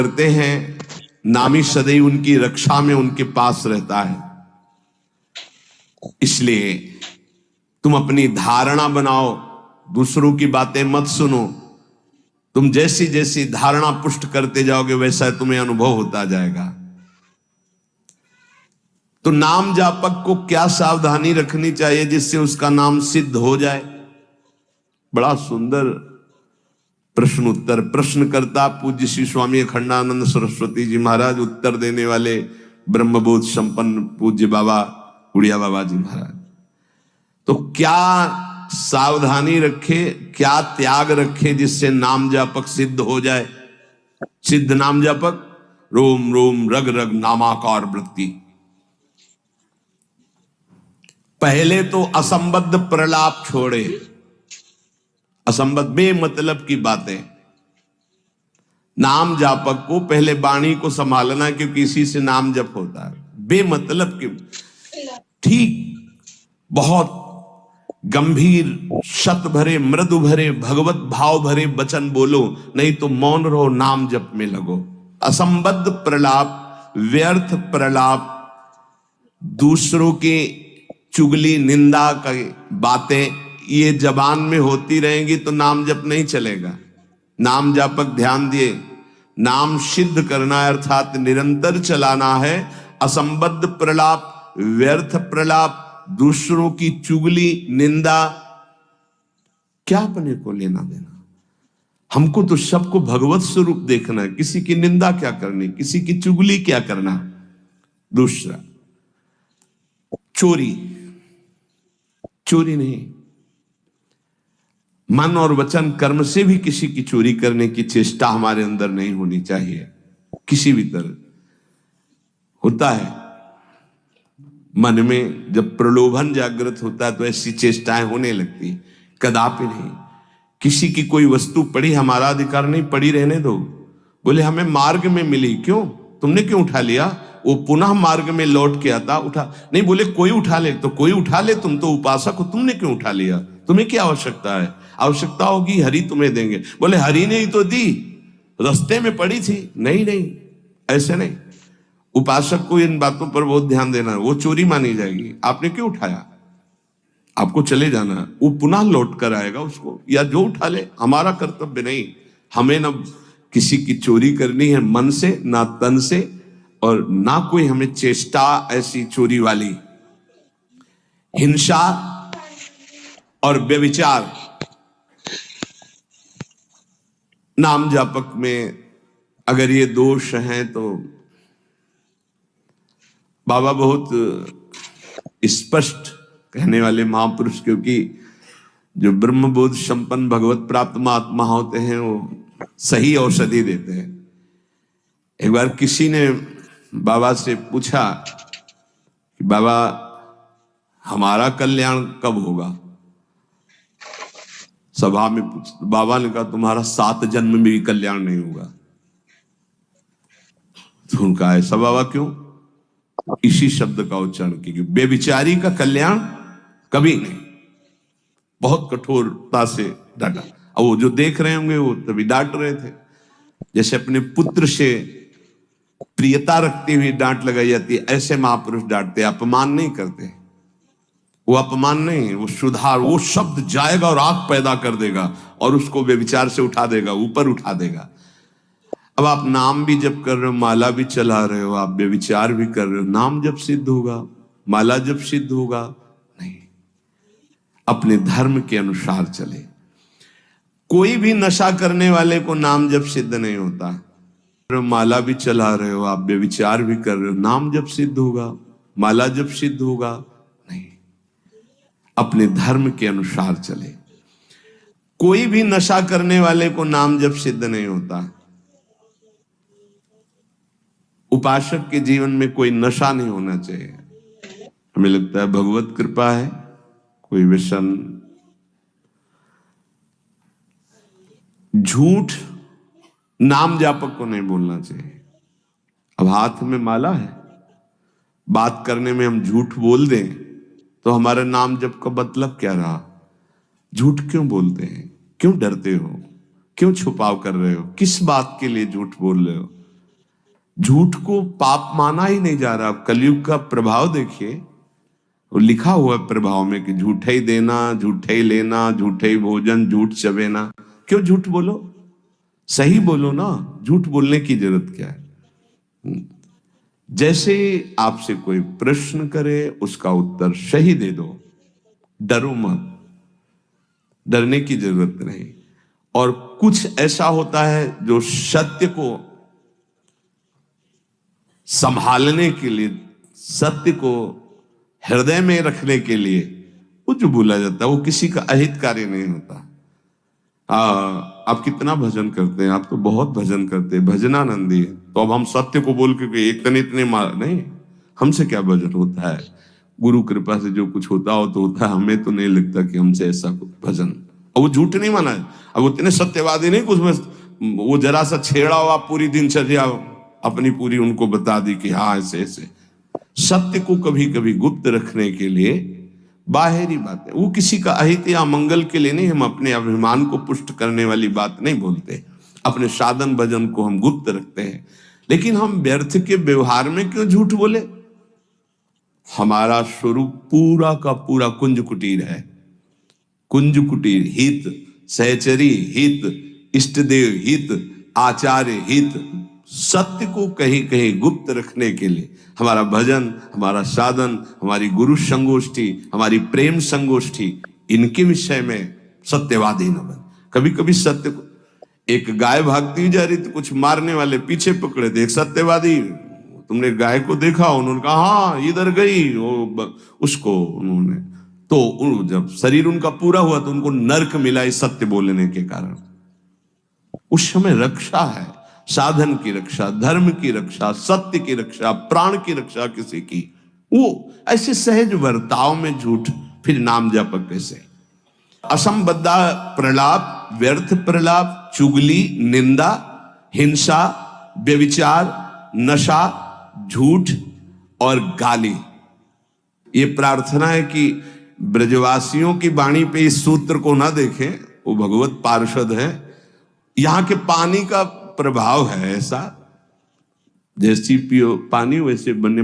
करते हैं, नामी सदैव उनकी रक्षा में उनके पास रहता है। इसलिए तुम अपनी धारणा बनाओ, दूसरों की बातें मत सुनो। तुम जैसी जैसी धारणा पुष्ट करते जाओगे वैसा तुम्हें अनुभव होता जाएगा। तो नाम जापक को क्या सावधानी रखनी चाहिए जिससे उसका नाम सिद्ध हो जाए? बड़ा सुंदर प्रश्न उत्तर। प्रश्नकर्ता पूज्य श्री स्वामी अखंडानंद सरस्वती जी महाराज, उत्तर देने वाले ब्रह्मबोध संपन्न पूज्य बाबा उड़िया बाबा जी महाराज। तो क्या सावधानी रखे, क्या त्याग रखे जिससे नाम जापक सिद्ध हो जाए? सिद्ध नाम जापक रोम रोम रग रग नामाकार वृत्ति। पहले तो असंबद्ध प्रलाप छोड़े, असंबद्ध बेमतलब की बातें। नाम जापक को पहले वाणी को संभालना, क्योंकि इसी से नाम जप होता है। बेमतलब की, ठीक बहुत गंभीर शत भरे मृदु भरे भगवत भाव भरे वचन बोलो, नहीं तो मौन रहो, नाम जप में लगो। असंबद्ध प्रलाप, व्यर्थ प्रलाप, दूसरों की चुगली निंदा की बातें ये जबान में होती रहेंगी तो नाम जप नहीं चलेगा। नाम जापक ध्यान दिए, नाम सिद्ध करना है, अर्थात निरंतर चलाना है। असंबद्ध प्रलाप, व्यर्थ प्रलाप, दूसरों की चुगली निंदा, क्या अपने को लेना देना? हमको तो सबको भगवत स्वरूप देखना है। किसी की निंदा क्या करनी, किसी की चुगली क्या करना। दूसरा, चोरी, चोरी नहीं, मन और वचन कर्म से भी किसी की चोरी करने की चेष्टा हमारे अंदर नहीं होनी चाहिए। किसी भी तरह होता है मन में, जब प्रलोभन जागृत होता है तो ऐसी चेष्टाएं होने लगती। कदापि नहीं। किसी की कोई वस्तु पड़ी, हमारा अधिकार नहीं, पड़ी रहने दो। बोले हमें मार्ग में मिली, क्यों, तुमने क्यों उठा लिया? वो पुनः मार्ग में लौट के आता, उठा नहीं। बोले कोई उठा ले, तो कोई उठा ले, तुम तो उपासक हो, तुमने क्यों उठा लिया? तुम्हें क्या आवश्यकता है? आवश्यकता होगी हरि तुम्हें देंगे। बोले हरि ने ही तो दी, रास्ते में पड़ी थी। नहीं नहीं, ऐसे नहीं। उपासक को इन बातों पर बहुत ध्यान देना है, वो चोरी मानी जाएगी। आपने क्यों उठाया? आपको चले जाना है, वो पुनः लौट कर आएगा उसको, या जो उठा ले। हमारा कर्तव्य नहीं, हमें न किसी की चोरी करनी है मन से, ना तन से, और ना कोई हमें चेष्टा ऐसी चोरी वाली। हिंसा और व्यभिचार नाम जापक में अगर ये दोष हैं तो बाबा बहुत स्पष्ट कहने वाले महापुरुष, क्योंकि जो ब्रह्मबोध संपन्न भगवत प्राप्त महात्मा होते हैं वो सही औषधि देते हैं। एक बार किसी ने बाबा से पूछा कि बाबा हमारा कल्याण कब होगा? सभा में पूछा, बाबा ने कहा तुम्हारा 7 जन्म में भी कल्याण नहीं होगा। तो उनका ऐसा बाबा क्यों? इसी शब्द का उच्चारण कीजिए, बेविचारी का कल्याण कभी नहीं। बहुत कठोरता से डांटा। अब वो जो देख रहे होंगे वो तभी डांट रहे थे, जैसे अपने पुत्र से प्रियता रखती हुई डांट लगाई जाती है, ऐसे महापुरुष डांटते, अपमान नहीं करते। वो अपमान नहीं, वो सुधार, वो शब्द जाएगा और आग पैदा कर देगा और उसको बेविचार से उठा देगा, ऊपर उठा देगा। अब आप नाम भी जप कर रहे हो, माला भी चला रहे हो, आप बेविचार भी कर रहे हो, नाम जब सिद्ध होगा, माला जब सिद्ध होगा? नहीं। अपने धर्म के अनुसार चले। कोई भी नशा करने वाले को नाम जब सिद्ध नहीं होता। माला भी चला रहे हो, आप बेविचार भी कर रहे हो, नाम जब सिद्ध होगा, माला जब सिद्ध होगा? नहीं। अपने धर्म के अनुसार चले। कोई भी नशा करने वाले को नाम जब सिद्ध नहीं होता। उपासक के जीवन में कोई नशा नहीं होना चाहिए। हमें लगता है भगवत कृपा है, कोई व्यसन, झूठ नाम जापक को नहीं बोलना चाहिए। अब हाथ में माला है, बात करने में हम झूठ बोल दें तो हमारे नाम जप का मतलब क्या रहा? झूठ क्यों बोलते हैं? क्यों डरते हो? क्यों छुपाव कर रहे हो? किस बात के लिए झूठ बोल रहे हो? झूठ को पाप माना ही नहीं जा रहा। कलयुग का प्रभाव देखिए, वो लिखा हुआ है प्रभाव में कि झूठे ही देना, झूठे ही लेना, झूठे ही भोजन, झूठ चबेना। क्यों झूठ बोलो, सही बोलो ना, झूठ बोलने की जरूरत क्या है। जैसे आपसे कोई प्रश्न करे उसका उत्तर सही दे दो, डरो मत, डरने की जरूरत नहीं। और कुछ ऐसा होता है जो सत्य को संभालने के लिए, सत्य को हृदय में रखने के लिए वो जो बोला जाता है वो किसी का अहितकारी नहीं होता। आप कितना भजन करते हैं, आप तो बहुत भजन करते हैं, भजनानंदी है। तो अब हम सत्य को बोल के एक तने इतने मार नहीं, हमसे क्या भजन होता है। गुरु कृपा से जो कुछ होता हो तो होता है, हमें तो नहीं लगता कि हमसे ऐसा कुछ भजन। और वो झूठ नहीं माना है, अब उतने सत्यवादी नहीं कुछ में वो जरा सा छेड़ा हुआ पूरी दिनचर्या अपनी पूरी उनको बता दी कि हाँ ऐसे ऐसे। सत्य को कभी कभी गुप्त रखने के लिए बाहरी बात है, वो किसी का अहित या मंगल के लिए नहीं। हम अपने अभिमान को पुष्ट करने वाली बात नहीं बोलते, अपने साधन भजन को हम गुप्त रखते हैं। लेकिन हम व्यर्थ के व्यवहार में क्यों झूठ बोले। हमारा स्वरूप पूरा का पूरा कुंज कुटीर है। कुंज कुटीर हित, सहचरी हित, इष्टदेव हित, आचार्य हित, सत्य को कहीं कहीं गुप्त रखने के लिए हमारा भजन, हमारा साधन, हमारी गुरु संगोष्ठी, हमारी प्रेम संगोष्ठी, इनके विषय में सत्यवादी न बन। कभी कभी सत्य को, एक गाय भागती जा रही तो कुछ मारने वाले पीछे पकड़े थे, एक सत्यवादी, तुमने गाय को देखा, उन्होंने कहा हाँ इधर गई, उसको उन्होंने तो जब शरीर उनका पूरा हुआ तो उनको नर्क मिला इस सत्य बोलने के कारण। उस समय रक्षा है, साधन की रक्षा, धर्म की रक्षा, सत्य की रक्षा, प्राण की रक्षा किसी की, वो ऐसे सहज वर्ताव में झूठ, फिर नाम जप कैसे। असंबद्धा प्रलाप, व्यर्थ प्रलाप, चुगली, निंदा, हिंसा, व्यभिचार, नशा, झूठ और गाली। ये प्रार्थना है कि ब्रजवासियों की वाणी पे इस सूत्र को ना देखें, वो भगवत पार्षद है। यहाँ के पानी का प्रभाव है ऐसा, जैसी पियो पानी वैसे बने।